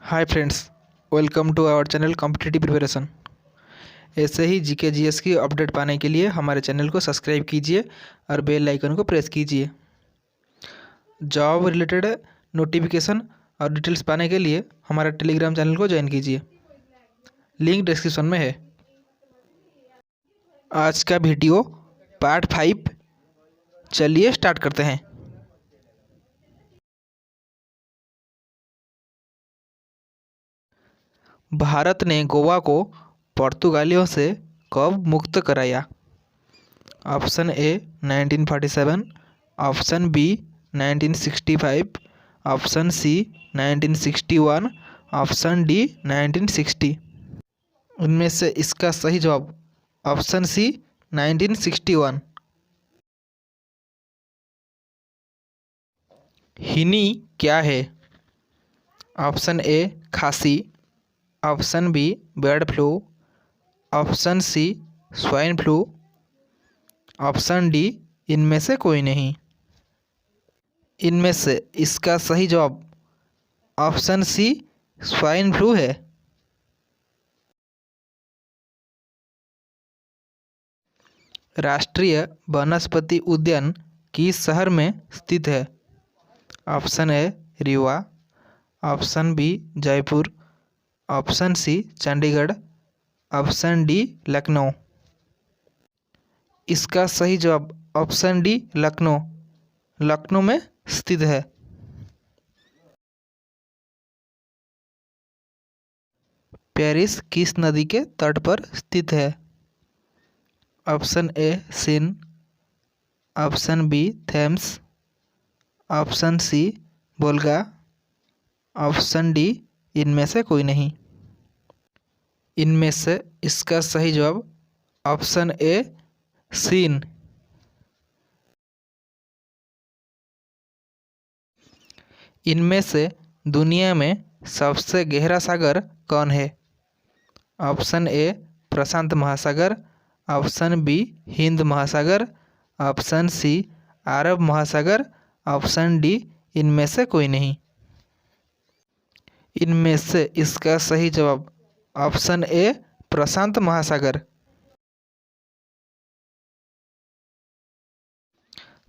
Hi friends, welcome to our channel competitive preparation. ऐसे ही GK GS की update पाने के लिए हमारे चैनल को सब्सक्राइब कीजिए और बेल आइकन को प्रेस कीजिए। जॉब रिलेटेड नोटिफिकेशन और डिटेल्स पाने के लिए हमारा टेलीग्राम चैनल को ज्वाइन कीजिए, लिंक डिस्क्रिप्शन में है। आज का वीडियो पार्ट 5, चलिए स्टार्ट करते हैं। भारत ने गोवा को पुर्तगालियों से कब मुक्त कराया? Option A 1947, option B 1965, option C 1961, option D 1960। इनमें से इसका सही जवाब ऑप्शन सी 1961। हिनी क्या है? ऑप्शन ए खांसी, option B bird flu, option C swine flu, option D इनमें से कोई नहीं। इनमें से इसका सही जवाब ऑप्शन सी स्वाइन फ्लू है। राष्ट्रीय वनस्पति उद्यान किस शहर में स्थित है? Option A Rewa, option B Jaipur, option C Chandigarh, option D Lucknow. इसका सही जवाब ऑप्शन डी लखनऊ, लखनऊ में स्थित है। पेरिस किस नदी के तट पर स्थित है? Option A Seine, option B Thames, option C Volga, option D इनमें से कोई नहीं। इनमें से इसका सही जवाब ऑप्शन ए सीन। इनमें से दुनिया में सबसे गहरा सागर कौन है? ऑप्शन ए प्रशांत महासागर, ऑप्शन बी हिंद महासागर, ऑप्शन सी अरब महासागर, ऑप्शन डी इनमें से कोई नहीं। इनमें से इसका सही जवाब ऑप्शन ए प्रशांत महासागर।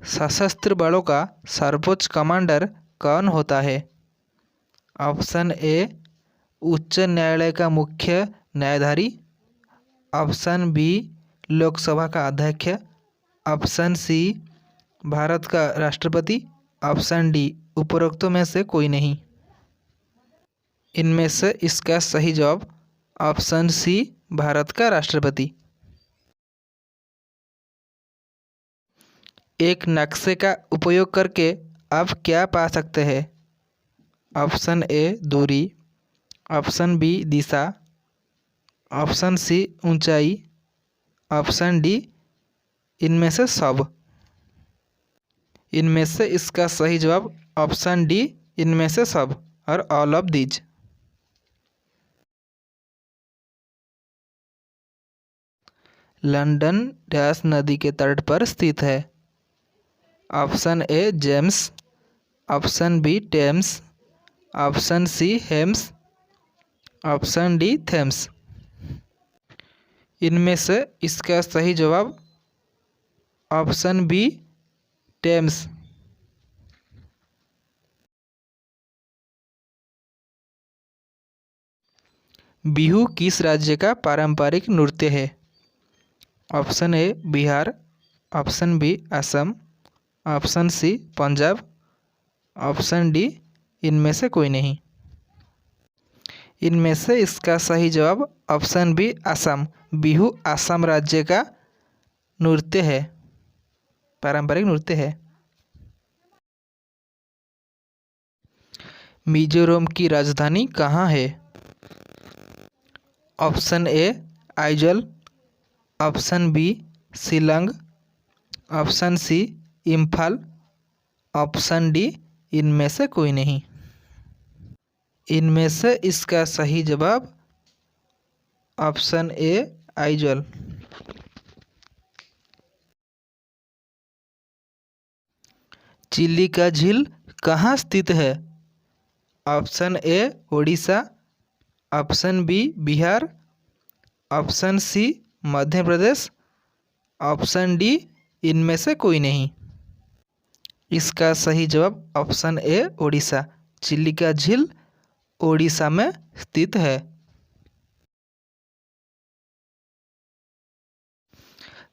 सशस्त्र बलों का सर्वोच्च कमांडर कौन होता है? ऑप्शन ए उच्च न्यायालय का मुख्य न्यायधारी, ऑप्शन बी लोकसभा का अध्यक्ष, ऑप्शन सी भारत का राष्ट्रपति, ऑप्शन डी उपरोक्तों में से कोई नहीं। इनमें से इसका सही जवाब ऑप्शन सी भारत का राष्ट्रपति। एक नक्शे का उपयोग करके आप क्या पा सकते हैं? ऑप्शन ए दूरी, ऑप्शन बी दिशा, ऑप्शन सी ऊंचाई, ऑप्शन डी इनमें से सब। इनमें से इसका सही जवाब ऑप्शन डी इनमें से सब और all of these. London dash नदी के तट पर स्थित है? Option A James, option B Thames, option C Hems, option D Thames. इनमें से इसका सही जवाब ऑप्शन बी टेम्स। बिहू किस राज्य का पारंपरिक नृत्य है? Option A Bihar, option B Assam, option C Punjab, option D इनमें से कोई नहीं। इनमें से इसका सही जवाब ऑप्शन बी असम। बिहू असम राज्य का नृत्य है, पारंपरिक नृत्य है। मिजोरम की राजधानी कहाँ है? Option A Aizawl, option B Shillong, option C Imphal, option D इनमें से कोई नहीं। इनमें से इसका सही जवाब ऑप्शन ए आइजल। चिल्लिका झील कहाँ स्थित है? Option A Odisha, option B Bihar, option C Madhya Pradesh, option D इनमें से कोई नहीं। इसका सही जवाब ऑप्शन ए ओडिशा। चिलिका झील ओडिशा में स्थित है।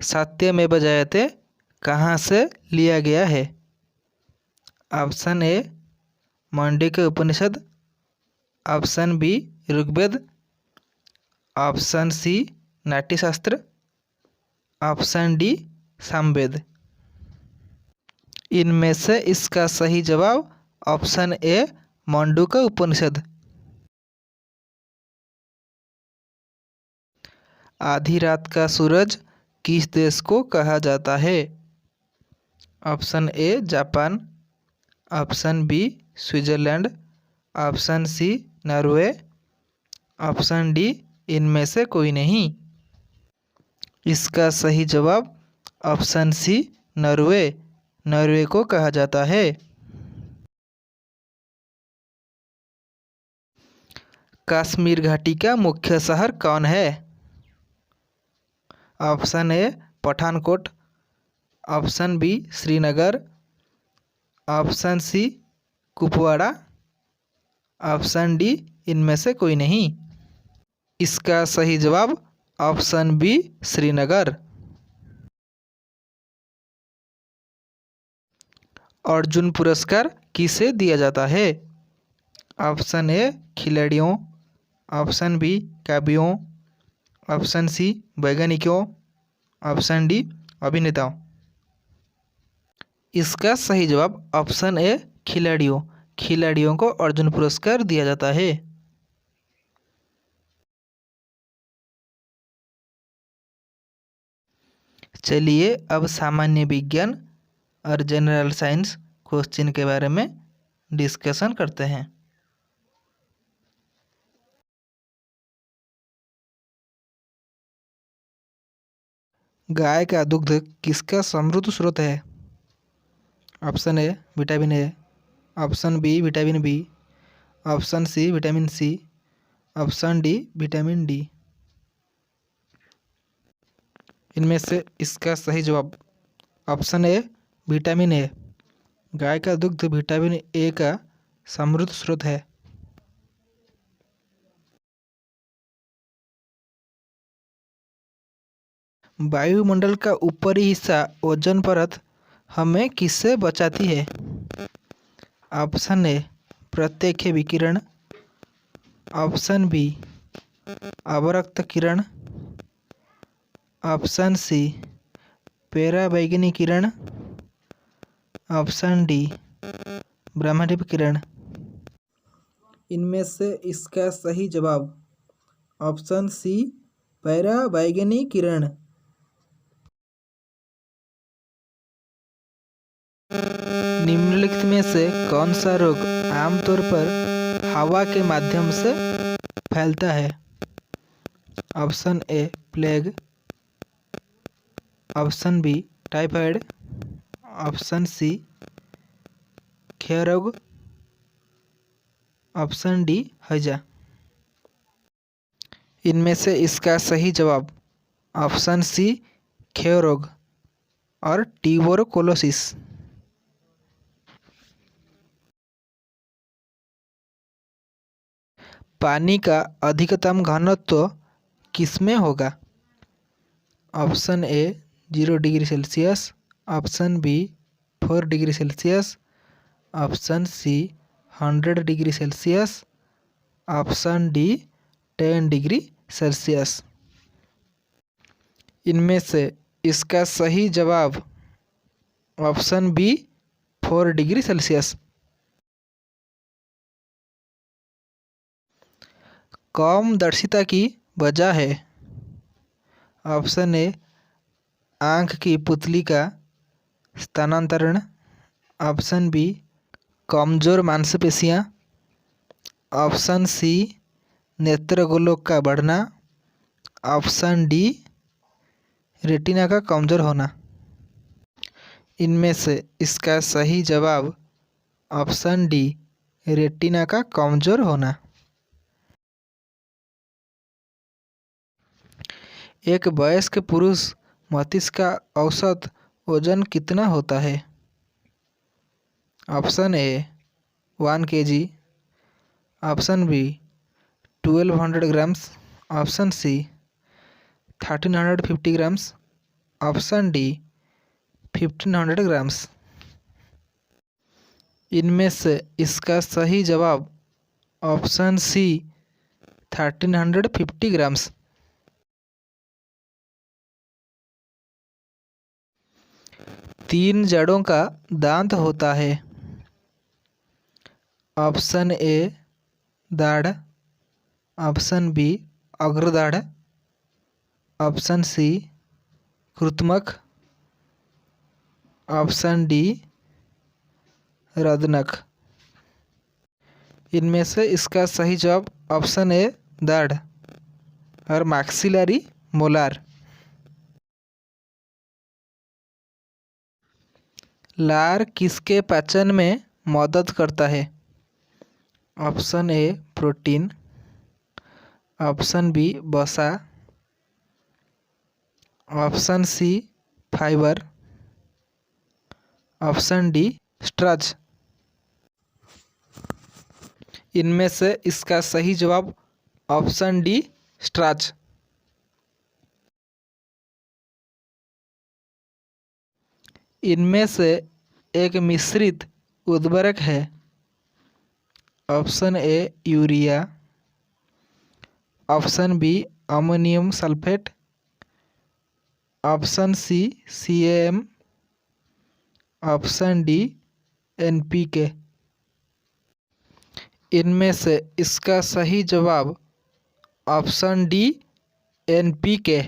सत्यमेव जयते कहाँ से लिया गया है? Option A Mandukya Upanishad, option B Rigveda, option C Natyashastra, option D Samaveda. इनमें से इसका सही जवाब ऑप्शन ए मांडुक्य उपनिषद। आधी रात का सूरज किस देश को कहा जाता है? Option A Japan, option B Switzerland, option C Norway, option D इनमें से कोई नहीं। इसका सही जवाब ऑप्शन सी नॉर्वे। नॉर्वे को कहा जाता है। कश्मीर घाटी का मुख्य शहर कौन है? Option A Pathankot, option B Srinagar, option C Kupwara, option D इनमें से कोई नहीं। इसका सही जवाब ऑप्शन बी श्रीनगर। अर्जुन पुरस्कार किसे दिया जाता है? ऑप्शन ए खिलाड़ियों, ऑप्शन बी कवियों, ऑप्शन सी वैज्ञानिकों, ऑप्शन डी अभिनेताओं। इसका सही जवाब ऑप्शन ए खिलाड़ियों। खिलाड़ियों को अर्जुन पुरस्कार दिया जाता है। चलिए अब सामान्य विज्ञान और जनरल साइंस क्वेश्चन के बारे में डिस्कशन करते हैं। गाय का दुग्ध किसका समृद्ध स्रोत है? Option A vitamin A, option B vitamin B, option C vitamin C, option D vitamin D. इनमें से इसका सही जवाब ऑप्शन ए विटामिन ए। गाय का दुग्ध विटामिन ए का समृद्ध स्रोत है। वायुमंडल का ऊपरी हिस्सा ओजोन परत हमें किससे बचाती है? ऑप्शन ए प्रत्यक्ष विकिरण, ऑप्शन बी अवरक्त किरण, ऑप्शन सी पराबैंगनी किरण, ऑप्शन डी ब्रह्मदीप किरण। इनमें से इसका सही जवाब ऑप्शन सी पराबैंगनी किरण। निम्नलिखित में से कौन सा रोग आमतौर पर हवा के माध्यम से फैलता है? Option A plague, option B typhoid, option C क्षय रोग, ऑप्शन डी हैजा। इनमें से इसका सही जवाब ऑप्शन सी क्षय रोग और ट्यूबरकुलोसिस। पानी का अधिकतम घनत्व किसमें होगा? Option A 0 degree Celsius, option B 4 degree Celsius, option C 100 degree Celsius, option D 10 degree Celsius. इनमें से इसका सही जवाब ऑप्शन बी 4 डिग्री सेल्सियस। कम दर्शिता की वजह है? ऑप्शन ए आँख की पुतली का स्थानांतरण, ऑप्शन बी कमजोर मांसपेशियाँ, ऑप्शन सी नेत्रगोलक का बढ़ना, ऑप्शन डी रेटिना का कमजोर होना। इनमें से इसका सही जवाब ऑप्शन डी रेटिना का कमज़ोर होना। एक वयस्क पुरुष मस्तिष्क का औसत वजन कितना होता है? Option A 1 kg, option B 1200 grams, option C 1350 grams, option D 1500 grams. इनमें से इसका सही जवाब ऑप्शन सी 1350 ग्राम्स। तीन जड़ों का दांत होता है। ऑप्शन ए दाढ़, ऑप्शन बी अग्रदाढ़, ऑप्शन सी कृत्मक, ऑप्शन डी रदनक। इनमें से इसका सही जवाब ऑप्शन ए दाढ़ और मैक्सिलरी मोलार। लार किसके पाचन में मदद करता है? Option A protein, option B वसा, option C fibre, option D starch. इनमें से इसका सही जवाब ऑप्शन डी स्टार्च। इनमें से एक मिश्रित उर्वरक है। Option A urea, option B ammonium sulphate, option C CAM, option D NPK। इनमें से इसका सही जवाब ऑप्शन डी NPK।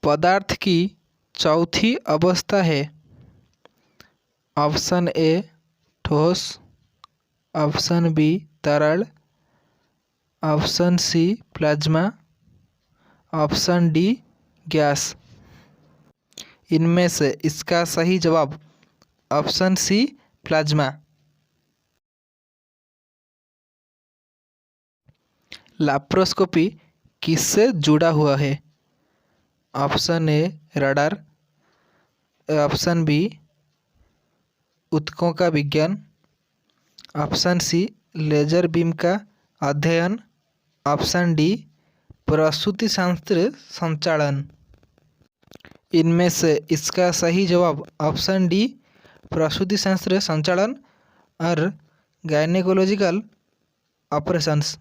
पदार्थ की चौथी अवस्था है। ऑप्शन ए ठोस, ऑप्शन बी तरल, option C plasma, option D gas. इनमें से इसका सही जवाब ऑप्शन सी प्लाज्मा। लैप्रोस्कोपी किससे जुड़ा हुआ है? Option A radar, option B ऊतकों का विज्ञान, ऑप्शन सी लेजर बीम का अध्ययन, ऑप्शन डी प्रसूति शास्त्र संचालन। इनमें से इसका सही जवाब ऑप्शन डी प्रसूति शास्त्र संचालन और गायनेकोलॉजिकल ऑपरेशंस।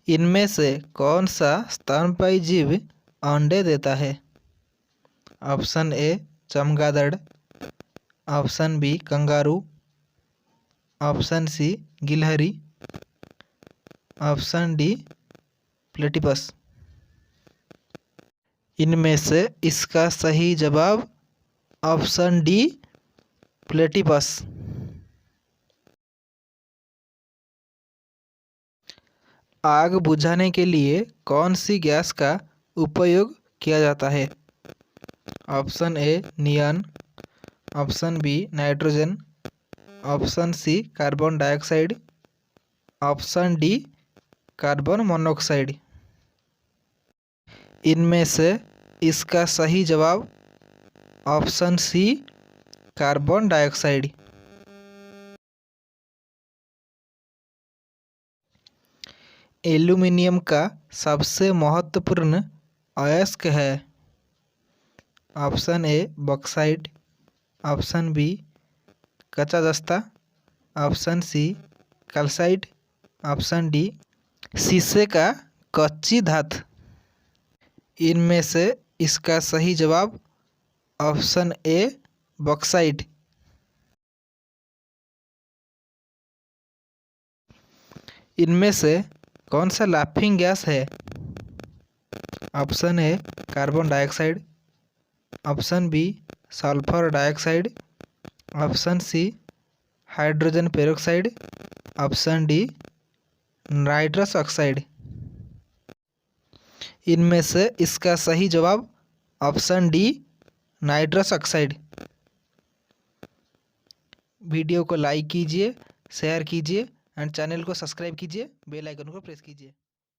इनमें से कौन सा स्तनपायी जीव अंडे देता है? ऑप्शन ए चमगादड़, option B kangaroo, option C गिलहरी, ऑप्शन डी प्लेटिपस। इनमें से इसका सही जवाब ऑप्शन डी प्लेटिपस। आग बुझाने के लिए कौन सी गैस का उपयोग किया जाता है? Option A neon, option B nitrogen, option C carbon dioxide, option D carbon monoxide. इनमें से इसका सही जवाब option C carbon dioxide. Aluminium का सबसे महत्वपूर्ण अयस्क है। Option A bauxite, option B कच्चा दस्ता, option C calcite, option D शीशे का कच्ची धात। इनमें से इसका सही जवाब ऑप्शन ए बॉक्साइट। इनमें से कौन सा लाफिंग गैस है? Option A carbon dioxide, option B sulphur dioxide, option C hydrogen peroxide, option D nitrous oxide. इनमें से इसका सही जवाब option D nitrous oxide. Video को लाइक कीजिए, शेयर कीजिए एंड चैनल को सब्सक्राइब कीजिए, बेल आइकन को प्रेस कीजिए।